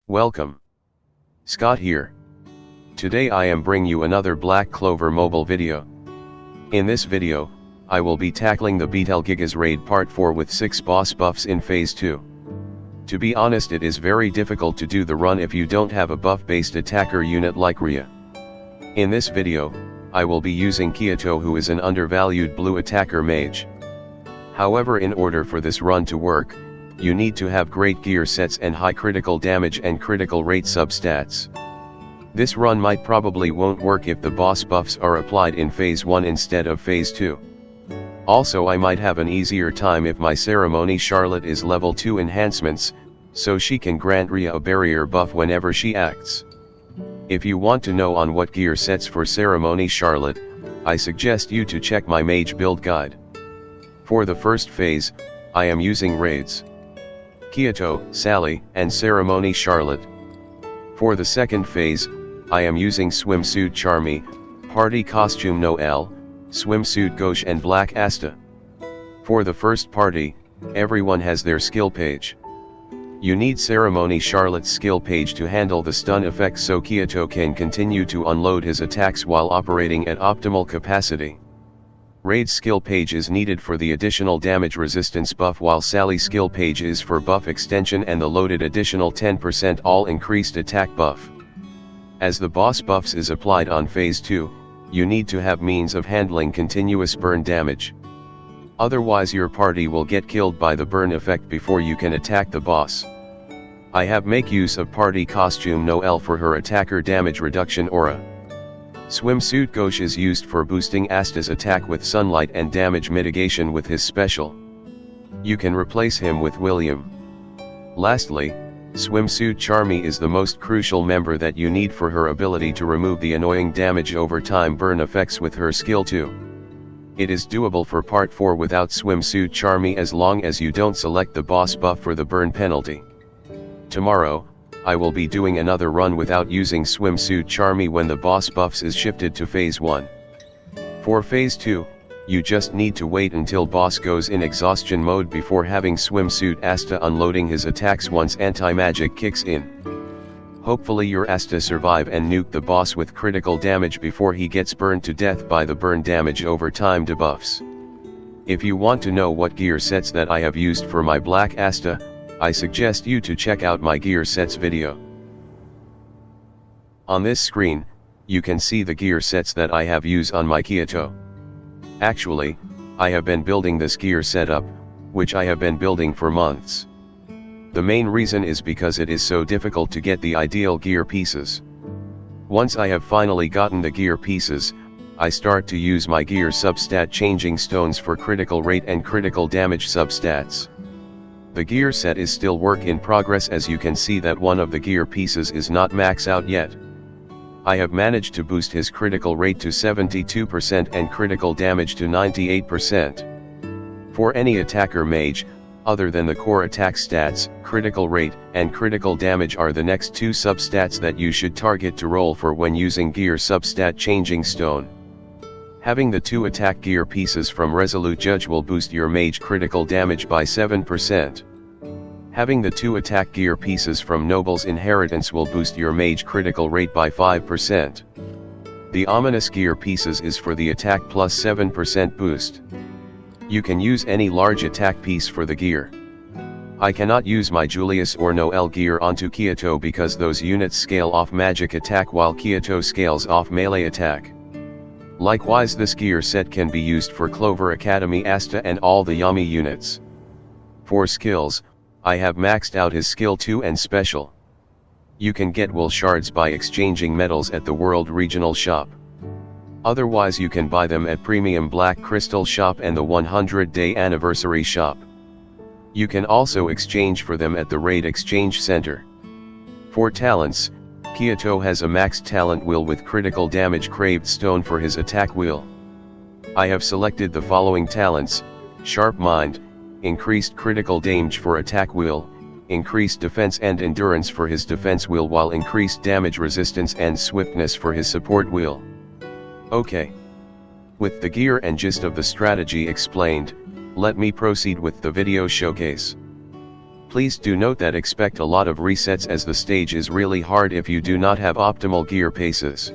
Welcome. Scott here. Today I am bring you another Black Clover mobile video. In this video, I will be tackling the Betelgigas Raid Part 4 with 6 boss buffs in Phase 2. To be honest, it is very difficult to do the run if you don't have a buff-based attacker unit like Rhya. In this video, I will be using Kiato, who is an undervalued blue attacker mage. However, in order for this run to work, you need to have great gear sets and high critical damage and critical rate substats. This run might probably won't work if the boss buffs are applied in Phase 1 instead of Phase 2. Also, I might have an easier time if my Ceremony Charlotte is level 2 enhancements, so she can grant Rhya a barrier buff whenever she acts. If you want to know on what gear sets for Ceremony Charlotte, I suggest you to check my mage build guide. For the first phase, I am using Rades, Kiato, Sally, and Ceremony Charlotte. For the second phase, I am using Swimsuit Charmy, Party Costume Noelle, Swimsuit Gauche and Black Asta. For the first party, everyone has their skill page. You need Ceremony Charlotte's skill page to handle the stun effect so Kiato can continue to unload his attacks while operating at optimal capacity. Raid's skill page is needed for the additional damage resistance buff, while Sally's skill page is for buff extension and the loaded additional 10% all increased attack buff. As the boss buffs is applied on Phase 2, you need to have means of handling continuous burn damage. Otherwise your party will get killed by the burn effect before you can attack the boss. I have make use of Party Costume Noelle for her attacker damage reduction aura. Swimsuit Gauche is used for boosting Asta's attack with sunlight and damage mitigation with his special. You can replace him with William. Lastly, Swimsuit Charmy is the most crucial member that you need for her ability to remove the annoying damage over time burn effects with her skill 2. It is doable for Part 4 without Swimsuit Charmy as long as you don't select the boss buff for the burn penalty. Tomorrow, I will be doing another run without using Swimsuit Charmy when the boss buffs is shifted to Phase 1. For Phase 2, you just need to wait until boss goes in exhaustion mode before having Swimsuit Asta unloading his attacks once anti-magic kicks in. Hopefully your Asta survive and nuke the boss with critical damage before he gets burned to death by the burn damage over time debuffs. If you want to know what gear sets that I have used for my Black Asta, I suggest you to check out my gear sets video. On this screen, you can see the gear sets that I have used on my Kiato. Actually, I have been building this gear setup, which I have been building for months. The main reason is because it is so difficult to get the ideal gear pieces. Once I have finally gotten the gear pieces, I start to use my gear substat changing stones for critical rate and critical damage substats. The gear set is still work in progress, as you can see that one of the gear pieces is not max out yet. I have managed to boost his critical rate to 72% and critical damage to 98%. For any attacker mage, other than the core attack stats, critical rate and critical damage are the next two substats that you should target to roll for when using gear substat changing stone. Having the 2 attack gear pieces from Resolute Judge will boost your mage critical damage by 7%. Having the 2 attack gear pieces from Noble's Inheritance will boost your mage critical rate by 5%. The Ominous gear pieces is for the attack plus 7% boost. You can use any large attack piece for the gear. I cannot use my Julius or Noelle gear onto Kiato because those units scale off magic attack while Kiato scales off melee attack. Likewise, this gear set can be used for Clover Academy Asta and all the Yami units. For skills, I have maxed out his skill 2 and special. You can get wool shards by exchanging metals at the World Regional Shop. Otherwise you can buy them at Premium Black Crystal Shop and the 100-day Anniversary Shop. You can also exchange for them at the Raid Exchange Center. For talents, Kiato has a maxed talent wheel with critical damage craved stone for his attack wheel. I have selected the following talents: Sharp Mind, increased critical damage for attack wheel, increased defense and endurance for his defense wheel, while increased damage resistance and swiftness for his support wheel. Okay. With the gear and gist of the strategy explained, let me proceed with the video showcase. Please do note that expect a lot of resets as the stage is really hard if you do not have optimal gear paces.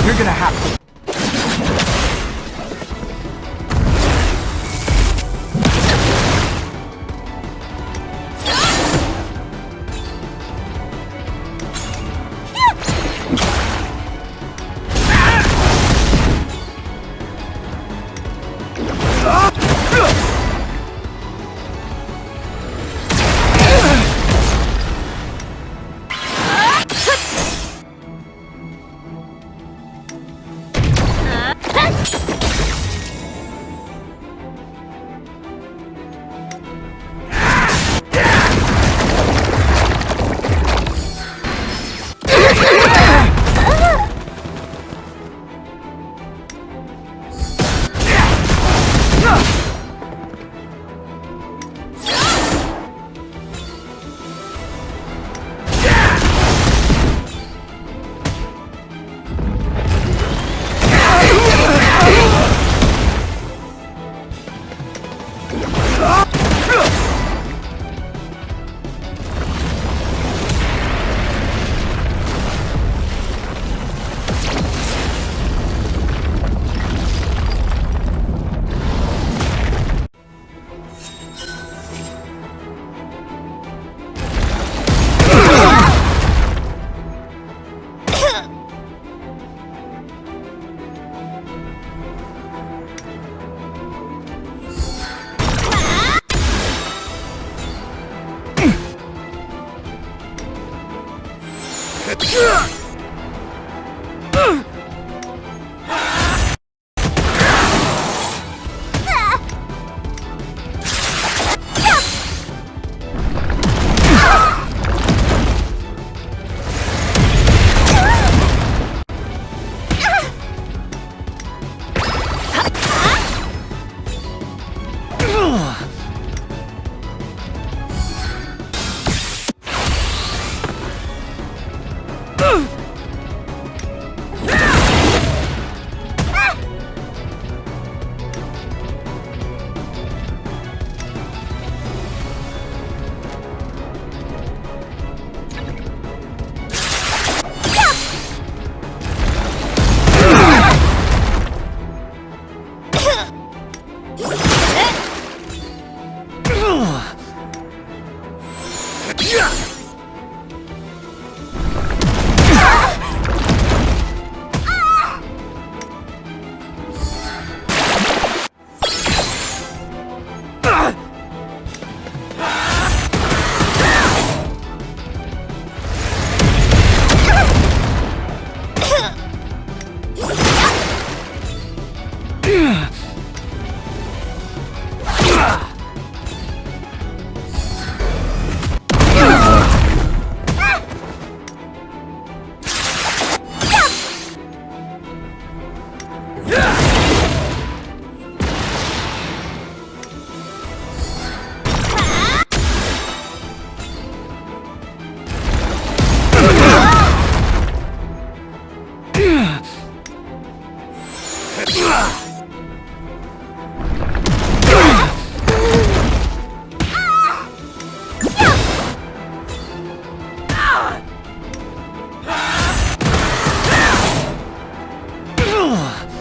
You're gonna have to. Ugh.